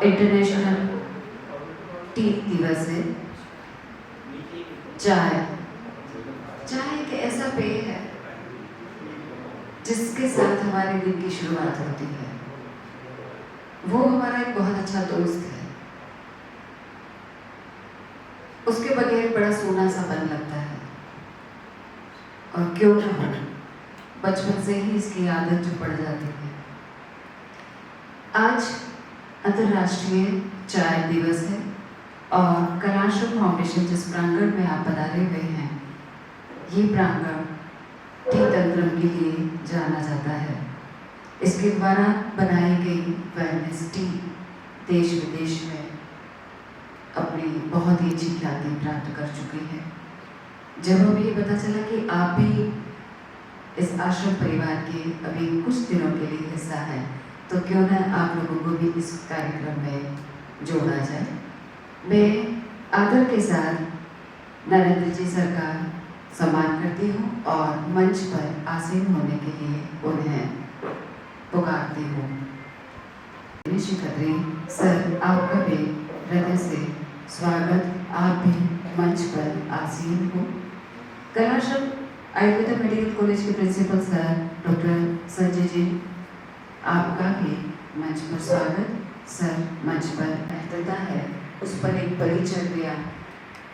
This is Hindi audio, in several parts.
इंटरनेशनल टी दिवस है। चाय एक ऐसा पेय है जिसके साथ हमारे दिन की शुरुआत होती है। वो हमारा एक बहुत अच्छा दोस्त है। उसके बगैर बड़ा सूना सा बन लगता है, और क्यों न हो, बचपन से ही इसकी आदत जो पड़ जाती है। आज अंतर्राष्ट्रीय चाय दिवस है, और कलाश्रम फाउंडेशन जिस प्रांगण में आप पधारे हुए हैं, ये प्रांगण टी तंत्रम के लिए जाना जाता है। इसके द्वारा बनाई गई वेलनेस टी देश विदेश में अपनी बहुत ही अच्छी ख्याति प्राप्त कर चुकी है। जब हमें ये पता चला कि आप भी इस आश्रम परिवार के अभी कुछ दिनों के लिए हिस्सा है, तो क्यों न आप लोगों को भी इस कार्यक्रम में जोड़ा जाए। मैं आदर के साथ नरेंद्र जी सर का सम्मान करती हूँ और मंच पर आसीन होने के लिए उन्हें पुकारती हूँ। श्री खत्री सर, आपका भी हृदय से स्वागत। आप भी मंच पर आसीन हो। कलाश्रम आयुर्वेदा मेडिकल कॉलेज के principal sir doctor Sanjay ji, आपका भी मंच पर स्वागत। सर मंच पर महत्वता है, उस पर एक परिचर्या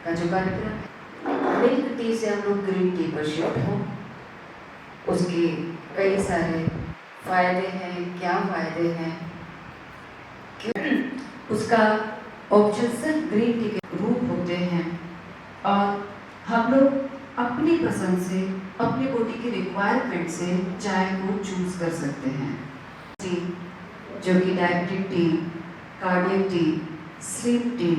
का जो कार्यक्रम है, मिल्क टी से हम लोग ग्रीन टी पर शिफ्ट हो। उसके कई सारे फायदे हैं। क्या फायदे हैं? क्यों उसका ऑप्शन सिर्फ ग्रीन टी के रूप होते हैं, और हम लोग अपनी पसंद से, अपनी बॉडी की रिक्वायरमेंट से चाय को चूज कर सकते हैं। जो कि diabetic T, cardiac T, sleep T,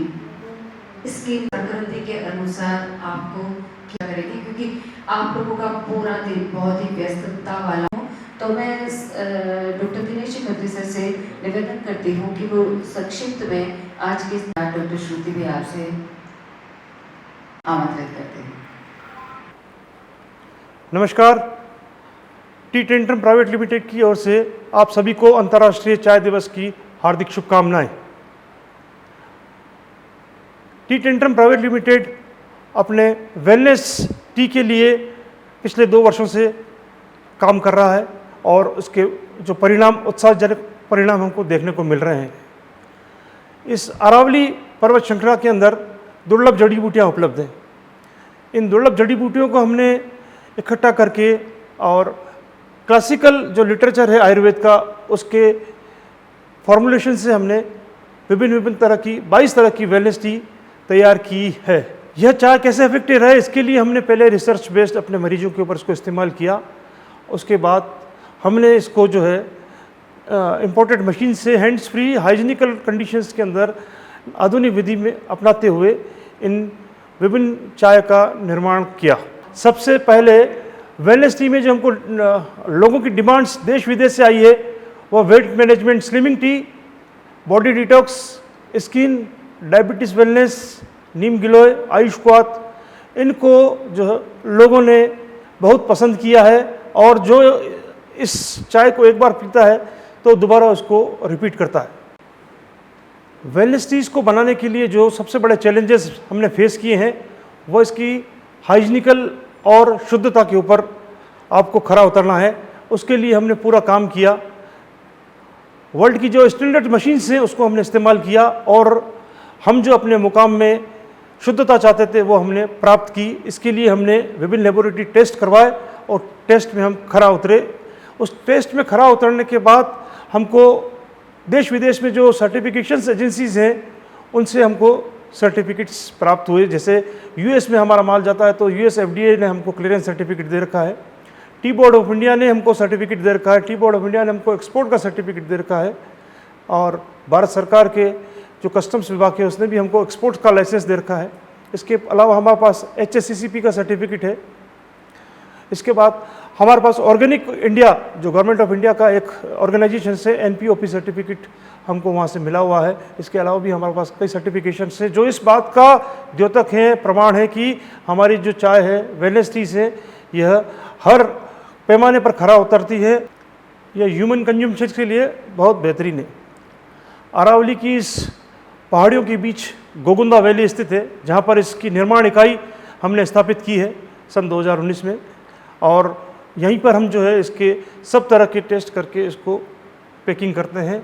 इसकी प्रकृति के अनुसार आपको क्या करेगी, क्योंकि आप लोगों का पूरा दिन बहुत ही व्यस्तता वाला हो, तो मैं डॉक्टर दिनेश खत्री सर से निवेदन करती हूँ कि वो संक्षिप्त में आज के डॉक्टर श्रुति भी आपसे आमंत्रित करते हैं। नमस्कार। टी टेंट्रम प्राइवेट लिमिटेड की ओर से आप सभी को अंतर्राष्ट्रीय चाय दिवस की हार्दिक शुभकामनाएं। टी टेंट्रम प्राइवेट लिमिटेड अपने वेलनेस टी के लिए पिछले 2 वर्षों से काम कर रहा है, और उसके जो परिणाम, उत्साहजनक परिणाम हमको देखने को मिल रहे हैं। इस अरावली पर्वत श्रृंखला के अंदर दुर्लभ जड़ी बूटियाँ उपलब्ध हैं। इन दुर्लभ जड़ी बूटियों को हमने इकट्ठा करके, और क्लासिकल जो लिटरेचर है आयुर्वेद का, उसके फॉर्मुलेशन से हमने विभिन्न तरह की 22 तरह की वेलनेस टी तैयार की है। यह चाय कैसे इफेक्टिव है, इसके लिए हमने पहले रिसर्च बेस्ड अपने मरीजों के ऊपर इसको इस्तेमाल किया। उसके बाद हमने इसको जो है इम्पोर्टेड मशीन से हैंड्स फ्री हाइजीनिकल कंडीशंस के अंदर आधुनिक विधि में अपनाते हुए इन विभिन्न चाय का निर्माण किया। सबसे पहले वेलनेस टी में जो हमको लोगों की डिमांड्स देश विदेश से आई है, वो weight management, slimming tea, body detox, skin, diabetes wellness, neem giloy, Ayushvat, इनको जो लोगों ने बहुत पसंद किया है, और जो इस चाय को एक बार पीता है तो दोबारा उसको रिपीट करता है। वेलनेस टीज को बनाने के लिए जो सबसे बड़े चैलेंजेस हमने फेस किए हैं, वो इसकी हाइजीनिकल और शुद्धता के ऊपर आपको खरा उतरना है। उसके लिए हमने पूरा काम किया। वर्ल्ड की जो स्टैंडर्ड मशीन्स हैं उसको हमने इस्तेमाल किया, और हम जो अपने मुकाम में शुद्धता चाहते थे वो हमने प्राप्त की। इसके लिए हमने विभिन्न लेबोरेटरी टेस्ट करवाए, और टेस्ट में हम खरा उतरे। उस टेस्ट में खरा उतरने के बाद हमको देश विदेश में जो सर्टिफिकेशंस एजेंसीज हैं उनसे हमको सर्टिफिकेट्स प्राप्त हुए। जैसे यूएस में हमारा माल जाता है तो यूएस एफडीए ने हमको क्लियरेंस सर्टिफिकेट दे रखा है, टी बोर्ड ऑफ इंडिया ने हमको सर्टिफिकेट दे रखा है, टी बोर्ड ऑफ इंडिया ने हमको एक्सपोर्ट का सर्टिफिकेट दे रखा है, और भारत सरकार के जो कस्टम्स विभाग है उसने भी हमको एक्सपोर्ट का लाइसेंस दे रखा है। इसके अलावा हमारे पास HACCP का सर्टिफिकेट है। इसके बाद हमारे पास ऑर्गेनिक इंडिया, जो गवर्नमेंट ऑफ इंडिया का एक ऑर्गेनाइजेशन से NPOP सर्टिफिकेट हमको वहाँ से मिला हुआ है। इसके अलावा भी हमारे पास कई सर्टिफिकेशन है जो इस बात का द्योतक है, प्रमाण है कि हमारी जो चाय है वेलनेस टी से यह हर पैमाने पर खरा उतरती है। यह ह्यूमन कंज्यूमशन के लिए बहुत बेहतरीन है। अरावली की इस पहाड़ियों के बीच गोगुंदा वैली स्थित है, जहाँ पर इसकी निर्माण इकाई हमने स्थापित की है सन 2019 में। और यहीं पर हम जो है इसके सब तरह के टेस्ट करके इसको पैकिंग करते हैं।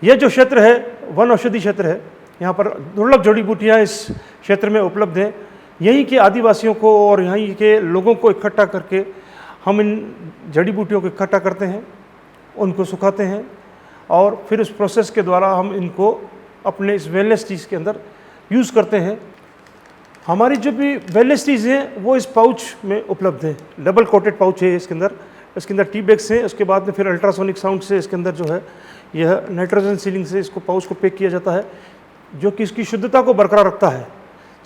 यह जो क्षेत्र है वन औषधि क्षेत्र है, यहाँ पर दुर्लभ जड़ी बूटियाँ इस क्षेत्र में उपलब्ध हैं। यहीं के आदिवासियों को और यहीं के लोगों को इकट्ठा करके हम इन जड़ी बूटियों को इकट्ठा करते हैं, उनको सुखाते हैं और फिर उस प्रोसेस के द्वारा हम इनको अपने इस वेलनेस टीज़ के अंदर यूज़ करते हैं। हमारी जो भी वेलनेस टीज़ हैं वो इस पाउच में उपलब्ध है। डबल कोटेड पाउच है इसके अंदर टी बैग्स हैं। उसके बाद में फिर अल्ट्रासोनिक साउंड से इसके अंदर जो है यह नाइट्रोजन सीलिंग से इसको पाउच को पैक किया जाता है, जो कि इसकी शुद्धता को बरकरार रखता है।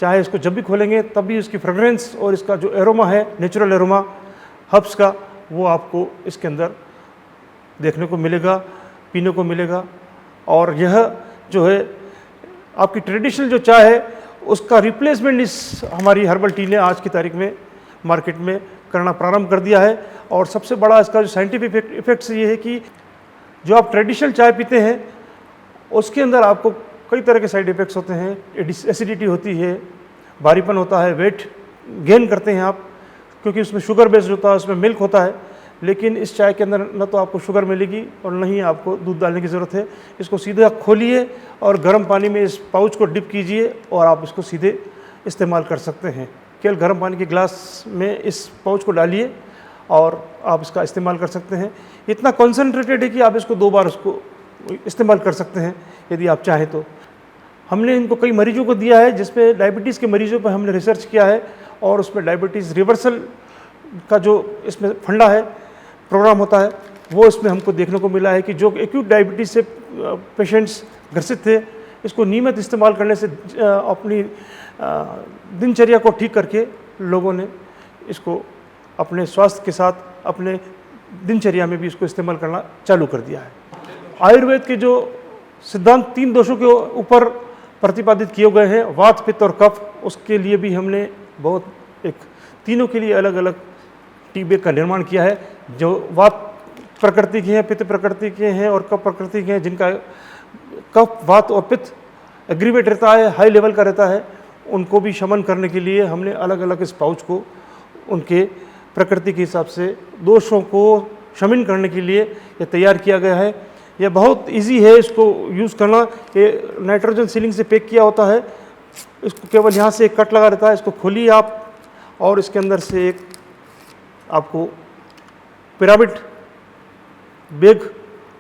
चाहे इसको जब भी खोलेंगे तब भी इसकी फ्रेगरेंस और इसका जो एरोमा है, नेचुरल एरोमा हर्ब्स का, वो आपको इसके अंदर देखने को मिलेगा, पीने को मिलेगा। और यह जो है आपकी ट्रेडिशनल जो चाय है उसका रिप्लेसमेंट इस हमारी हर्बल टी ने आज की तारीख में मार्केट में करना प्रारंभ कर दिया है। और सबसे बड़ा इसका जो साइंटिफिक इफेक्ट्स ये है कि जो आप ट्रेडिशनल चाय पीते हैं उसके अंदर आपको कई तरह के साइड इफ़ेक्ट्स होते हैं। एसिडिटी होती है, भारीपन होता है, वेट गेन करते हैं आप, क्योंकि उसमें शुगर बेस्ड होता है, उसमें मिल्क होता है। लेकिन इस चाय के अंदर न तो आपको शुगर मिलेगी और न ही आपको दूध डालने की ज़रूरत है। इसको सीधे खोलिए और गर्म पानी में इस पाउच को डिप कीजिए और आप इसको सीधे इस्तेमाल कर सकते हैं। केवल गर्म पानी के ग्लास में इस पाउच को डालिए और आप इसका इस्तेमाल कर सकते हैं। इतना कॉन्सेंट्रेटेड है कि आप इसको 2 बार उसको इस्तेमाल कर सकते हैं यदि आप चाहें तो। हमने इनको कई मरीजों को दिया है, जिसमें डायबिटीज़ के मरीजों पर हमने रिसर्च किया है और उसमें डायबिटीज़ रिवर्सल का जो इसमें फंडा है, प्रोग्राम होता है, वो इसमें हमको देखने को मिला है कि जो एक्यूट डायबिटीज़ से पेशेंट्स ग्रसित थे, इसको नियमित इस्तेमाल करने से अपनी दिनचर्या को ठीक करके लोगों ने इसको अपने स्वास्थ्य के साथ अपने दिनचर्या में भी इसको इस्तेमाल करना चालू कर दिया है। आयुर्वेद के जो सिद्धांत 3 दोषों के ऊपर प्रतिपादित किए गए हैं, वात, पित्त और कफ, उसके लिए भी हमने बहुत एक तीनों के लिए अलग अलग टी बैग का निर्माण किया है। जो वात प्रकृति के हैं, पित्त प्रकृति के हैं और कफ प्रकृति के हैं, जिनका कफ, वात और पित्त एग्रीवेट रहता है, हाई लेवल का रहता है, उनको भी शमन करने के लिए हमने अलग अलग इस पाउच को उनके प्रकृति के हिसाब से दोषों को शमन करने के लिए ये तैयार किया गया है। यह बहुत इजी है इसको यूज़ करना। ये नाइट्रोजन सीलिंग से पैक किया होता है। इसको केवल यहाँ से एक कट लगा रहता है। इसको खोलिए आप और इसके अंदर से एक आपको पिरामिड बैग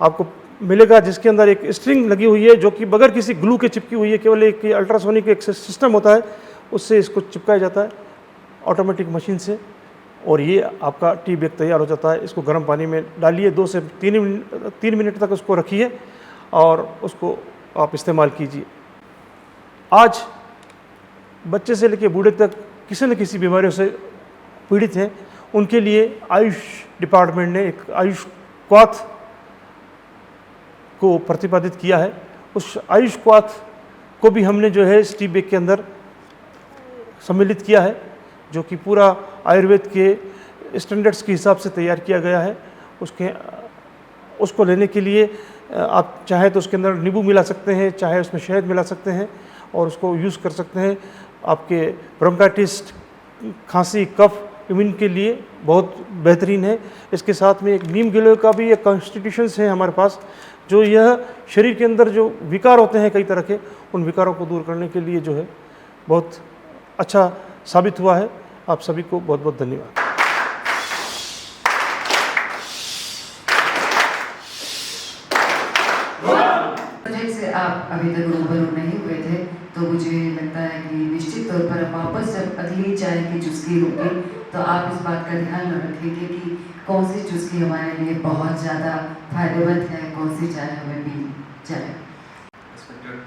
आपको मिलेगा, जिसके अंदर एक स्ट्रिंग लगी हुई है जो कि बगैर किसी ग्लू के चिपकी हुई है। केवल एक अल्ट्रासोनिक एक सिस्टम होता है, उससे इसको चिपकाया जाता है ऑटोमेटिक मशीन से, और ये आपका टी बैग तैयार हो जाता है। इसको गर्म पानी में डालिए, 2 से 3 मिनट तक उसको रखिए और उसको आप इस्तेमाल कीजिए। आज बच्चे से लेकर बूढ़े तक किसी न किसी बीमारियों से पीड़ित हैं, उनके लिए आयुष डिपार्टमेंट ने एक आयुष क्वाथ को प्रतिपादित किया है। उस आयुष क्वाथ को भी हमने जो है इस टी बैग के अंदर सम्मिलित किया है, जो कि पूरा आयुर्वेद के स्टैंडर्ड्स के हिसाब से तैयार किया गया है। उसको लेने के लिए आप चाहे तो उसके अंदर नींबू मिला सकते हैं, चाहे उसमें शहद मिला सकते हैं और उसको यूज़ कर सकते हैं। आपके ब्रोंकाइटिस, खांसी, कफ, इम्यून के लिए बहुत बेहतरीन है। इसके साथ में एक नीम गिलोय का भी एक कॉन्स्टिट्यूशंस है हमारे पास, जो यह शरीर के अंदर जो विकार होते हैं कई तरह के, उन विकारों को दूर करने के लिए जो है बहुत अच्छा साबित हुआ है। आप सभी को बहुत बहुत धन्यवाद। प्रोजेक्ट से आप अभी तक रूबरू नहीं हुए थे, तो मुझे लगता है कि निश्चित तौर पर वापस जब अगली चाय की चुस्की होगी तो आप इस बात का ध्यान रखेंगे कि कौन सी चुस्की हमारे लिए बहुत ज़्यादा फायदेमंद है, कौन सी चाय हमें पीनी चाहिए। Respected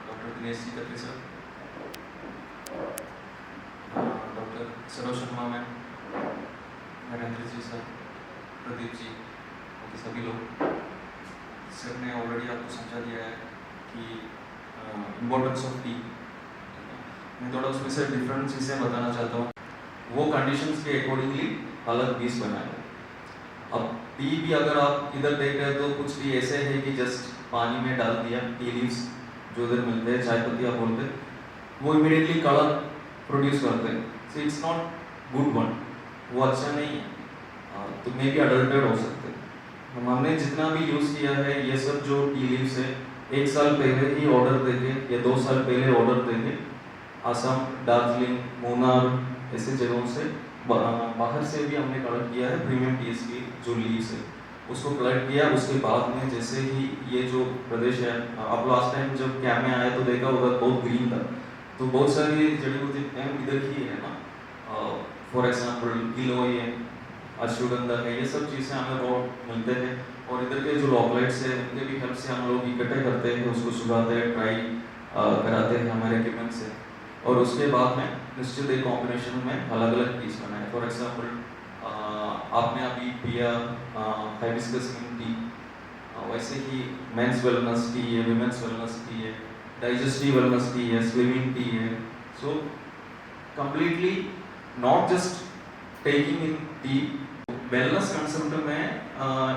Dr. Dinesh Ji Khatri sir, Dr. Saroj Sharma ma'am, Narendra ji sir, Pradeep ji, बाकी सभी लोग, सर ने ऑलरेडी आपको समझा दिया है कि इम्पोर्टेंस ऑफ टी। मैं थोड़ा उसमें से डिफरेंट चीज़ें बताना चाहता हूँ। वो कंडीशंस के अकॉर्डिंगली अलग बीज बनाए। अब टी भी अगर आप इधर देख रहे हैं तो कुछ टी ऐसे है कि जस्ट पानी में डाल दिया, टी लीव्स जो उधर मिलते हैं, चाय पत्ती आप बोलते हैं, वो इमीडिएटली कलर प्रोड्यूस करते हैं। So it's not good one, वो अच्छा नहीं है, तो मे भी अडल्टेड हो सकते हैं। हमने जितना भी यूज़ किया है ये सब जो टी लीव्स है, 1 साल पहले ही ऑर्डर देके या 2 साल पहले ऑर्डर देके असम, दार्जिलिंग, मूनार ऐसे जगहों से बाहर से भी हमने कलेक्ट किया है प्रीमियम टीज की जो लीव्स है, उसको कलेक्ट किया। उसके बाद में जैसे ही ये जो प्रदेश है, आप लास्ट टाइम जब कैम्प में आए तो देखा उधर बहुत ग्रीन था, तो बहुत सारी जड़ी बूटी इधर ही है ना, फॉर एग्जाम्पल गिलोय है, अश्वगंधा है, ये सब चीज़ें हमें बहुत मिलते हैं। और इधर के जो लॉकलाइट्स है उनके भी हेल्प से हम लोग इकट्ठे करते हैं, उसको सुखाते हैं, ट्राई कराते हैं हमारे इक्विपमेंट से, और उसके बाद में निश्चित एक कॉम्बिनेशन में अलग अलग टीज बनाए। फॉर एग्जाम्पल आपने अभी पिया हाइबिस्कस ग्रीन टी, वैसे ही मेंस वेलनेस टी है, विमेंस वेलनेस टी है, डाइजेस्टिव वेलनेस टी है, स्विमिंग टी है। So completely not just taking in T, wellness concept में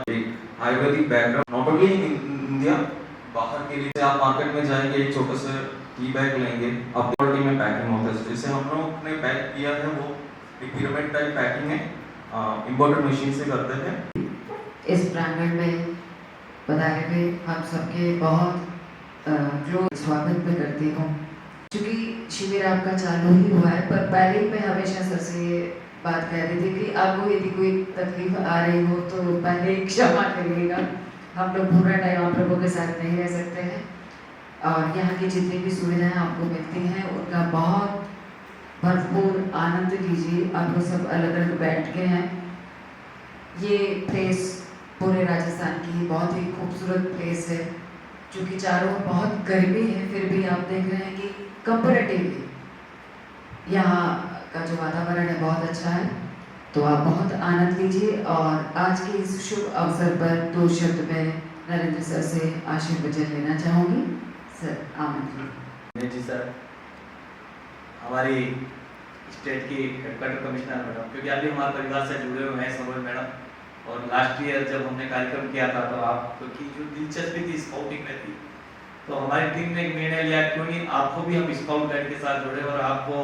एक Ayurvedic background not only in India, बाहर के लिए आप मार्केट में जाएंगे एक छोटा सा टी बैग लेंगे, आप क्वालिटी में पैकिंग होता है। जैसे हम लोग ने पैक किया है वो एक पिरामिड टाइप पैकिंग है, इंपोर्टेड मशीन से करते हैं। इस प्रांगण में पधारे हुए हम सबके बहुत जो स्वागत मैं करती हूँ। क्योंकि शिविर आपका चालू ही हुआ है, पर पहले ही मैं हमेशा सर से ये बात कह रही थी कि आपको यदि कोई तकलीफ आ रही हो तो पहले क्षमा करिएगा, हम लोग पूरा टाइम आप लोगों के साथ नहीं रह सकते हैं, और यहाँ की जितनी भी सुविधाएं आपको मिलती हैं उनका बहुत भरपूर आनंद लीजिए। आप लोग सब अलग अलग बैठ के हैं। ये प्लेस पूरे राजस्थान की बहुत ही खूबसूरत प्लेस है, क्योंकि चारों ओर बहुत गर्मी है, फिर भी आप देख रहे हैं कि कंपैरेटिवली यहाँ का जो वातावरण है बहुत अच्छा है। तो आप बहुत आनंद लीजिए, और आज के इस शुभ अवसर पर 2 शब्द में नरेंद्र सर से आशीर्वचन लेना चाहूँगी। सर आमंत्रित। जी सर, हमारी स्टेट की हेडक्वार्टर कमिश्नर मैडम, क्योंकि अभी हमारे परिवार से जुड़े हुए हैं सरोज मैडम, और लास्ट ईयर जब हमने कार्यक्रम किया था तो आपकी जो दिलचस्पी थी स्काउटिंग में थी, तो हमारी टीम ने एक निर्णय लिया क्यों नहीं आपको भी हम स्काउट गाइड के साथ जुड़े, और आपको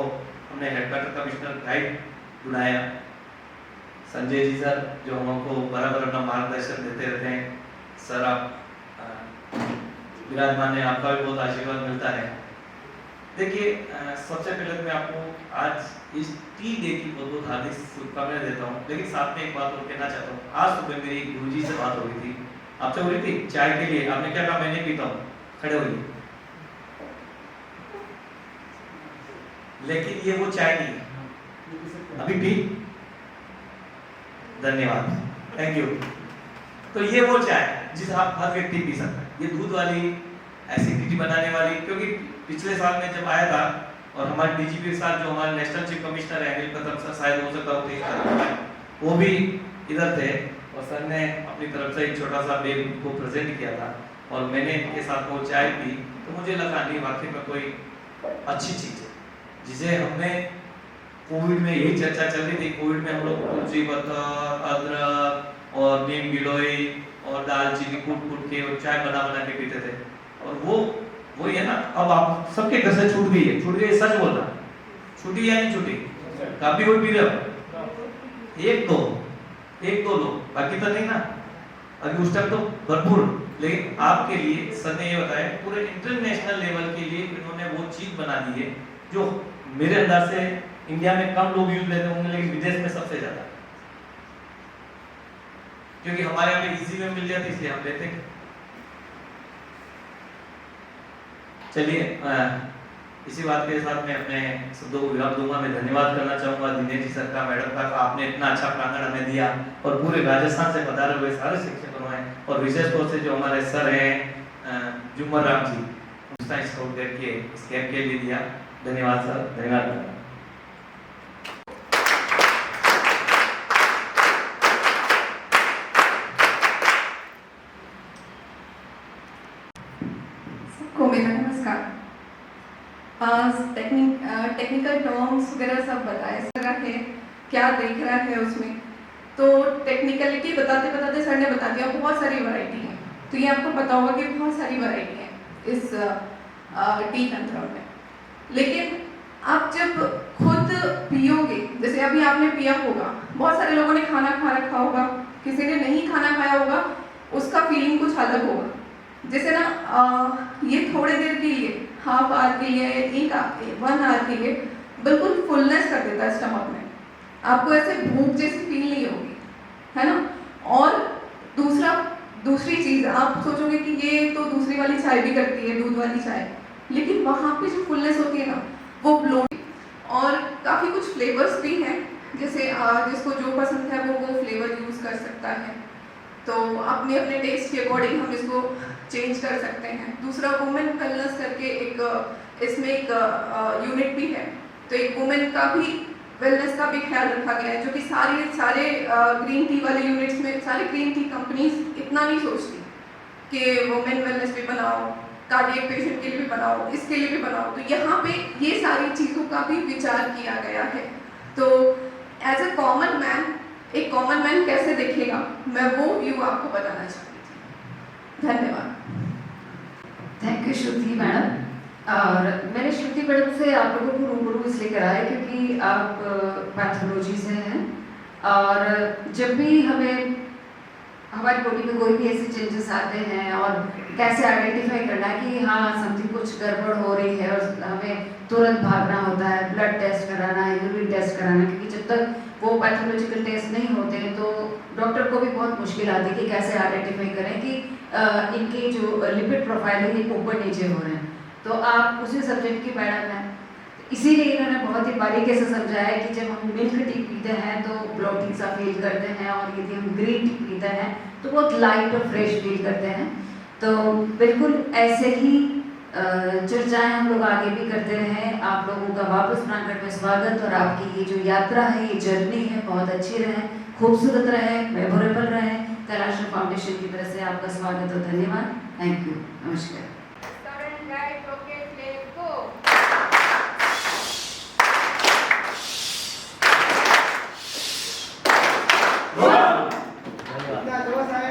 हमने हेडक्वार्टर कमिश्नर गाइड बुलाया संजय जी सर, जो हमको बराबर अपना मार्गदर्शन देते रहते हैं। सर आप विराजमान है, आपका भी बहुत आशीर्वाद मिलता है। देखिए सबसे पहले मैं आपको आज इस टी डे की बहुत बहुत हार्दिक शुभकामनाएं देता हूँ, लेकिन साथ में एक बात और कहना चाहता हूँ। आज सुबह मेरी गुरुजी से बात हो रही थी, आपसे हो रही थी चाय के लिए, आपने क्या कहा, मैं नहीं पीता हूँ, खड़े होइए, लेकिन ये वो चाय नहीं है, अभी पी, धन्यवाद, थैंक यू। तो ये वो चाय जिसे आप हर व्यक्ति पी सकता है, ये दूध वाली, एसिडिटी बनाने वाली, क्योंकि पिछले साल में जब आया था और हमारे डीजीपी के साथ जो हमारे नेशनल चीफ कमिश्नर है अनिल कदम सर, शायद हो सकता हो वो भी इधर थे, और सर ने अपनी तरफ से एक छोटा सा बेग को प्रेजेंट किया था, और मैंने इनके साथ वो चाय पी, तो मुझे लगा नहीं वाकई में कोई अच्छी चीज़ है, जिसे हमने कोविड में यही चर्चा चल रही थी। कोविड में हम लोग तुलसी पत्ता, अदरक और नीम गिलोय और दालचीनी कूट के और चाय बना के पीते थे, और वो ये ना, अब आप सबके घर से छूट गई है, सच बोलना, छूटी या नहीं छूटी, काफी कोई पी रहे हो, एक दो लोग, बाकी तो नहीं ना, अभी उस टाइम तो भरपूर। लेकिन आपके लिए सर ने ये बताया पूरे इंटरनेशनल लेवल के लिए इन्होंने वो चीज बना दी है जो मेरे अंदाज से इंडिया में कम लोग यूज लेते होंगे, लेकिन विदेश में सबसे ज्यादा, क्योंकि हमारे यहाँ पे इजी में मिल जाती है इसलिए हम लेते हैं। चलिए इसी बात के साथ मैं अपने शब्दों को विराम दूंगा। मैं धन्यवाद करना चाहूंगा दिनेश जी सर का, मैडम का, आपने इतना अच्छा प्रांगण हमें दिया, और पूरे राजस्थान से पधारे हुए सारे शिक्षकों हैं, और विशेष तौर से जो हमारे सर हैं जुम्मन राम जी, उसका स्काउट करके इस कैंप के लिए दिया। धन्यवाद सर, धन्यवाद। सबको मेरा नमस्कार। टेक्निकल टर्म्स वगैरह सब बताए सर है, क्या देख रहा है उसमें, तो टेक्निकलिटी बताते बताते सर ने बता दिया, बहुत सारी वैरायटी है, तो ये आपको पता होगा कि बहुत सारी वैरायटी है इस टी तंत्र में। लेकिन आप जब खुद पियोगे, जैसे अभी आपने पिया होगा, बहुत सारे लोगों ने खाना खा रखा होगा, किसी ने नहीं खाना खाया होगा, उसका फीलिंग कुछ अलग होगा। जैसे ना ये थोड़ी देर के लिए, हाफ आवर के लिए, 1 आवर के लिए बिल्कुल फुलनेस कर देता है स्टमक में, आपको ऐसे भूख जैसी फील नहीं होगी, है ना। और दूसरी चीज़ आप सोचोगे कि ये तो दूसरी वाली चाय भी करती है, दूध वाली चाय, लेकिन वहाँ पे जो फुलनेस होती है ना, वो ब्लोट। और काफ़ी कुछ फ्लेवर्स भी हैं, जैसे जिसको जो पसंद है वो फ्लेवर यूज़ कर सकता है, तो अपने अपने टेस्ट के अकॉर्डिंग हम इसको चेंज कर सकते हैं। दूसरा वुमेन वेलनेस करके इसमें एक यूनिट भी है, तो एक वुमेन का भी वेलनेस का भी ख्याल रखा गया है, जो कि सारे ग्रीन टी वाले यूनिट्स में सारे ग्रीन टी कंपनीज इतना नहीं सोचती कि वुमेन वेलनेस भी बनाओ, कार्डियक पेशेंट के लिए भी बनाओ, इसके लिए भी बनाओ। तो यहाँ पे ये सारी चीज़ों का भी विचार किया गया है। तो एज ए कॉमन मैन, एक कॉमन मैन कैसे देखेगा, मैं वो व्यू आपको बताना चाहती थी। धन्यवाद। Thank you Shruti madam. और मैंने श्रुति मैडम से आप लोगों को रूबरू इसलिए कराया क्योंकि आप पैथोलॉजी से हैं, और जब भी हमें हमारी बॉडी में कोई भी ऐसे चेंजेस आते हैं और कैसे आइडेंटिफाई करना है कि हाँ समथिंग कुछ गड़बड़ हो रही है, और हमें तुरंत भागना होता है, ब्लड टेस्ट कराना है, यूरिन टेस्ट कराना है, क्योंकि जब तक वो पैथोलॉजिकल टेस्ट नहीं होते हैं तो डॉक्टर को भी बहुत मुश्किल आती है कि कैसे आइडेंटिफाई करें कि इनके जो लिपिड प्रोफाइल है ये ऊपर नीचे हो रहे हैं। तो आप उसी सब्जेक्ट की मैडम हैं, इसीलिए इन्होंने बहुत ही बारीकी से समझाया है कि जब हम मिल्क टी पीते हैं तो ब्लोटिंग सा फील करते हैं, और यदि हम ग्रीन टी पीते हैं तो बहुत लाइट और फ्रेश फील करते हैं। तो बिल्कुल ऐसे ही चर्चाएं हम लोग आगे भी करते रहें। आप लोगों का वापस प्रांगण में स्वागत, और आपकी ये जो यात्रा है, ये जर्नी है, बहुत अच्छी रहे, खूबसूरत रहे, मेमोरेबल रहे। कैलाश फाउंडेशन की तरफ से आपका स्वागत और धन्यवाद। Thank you. नमस्कार।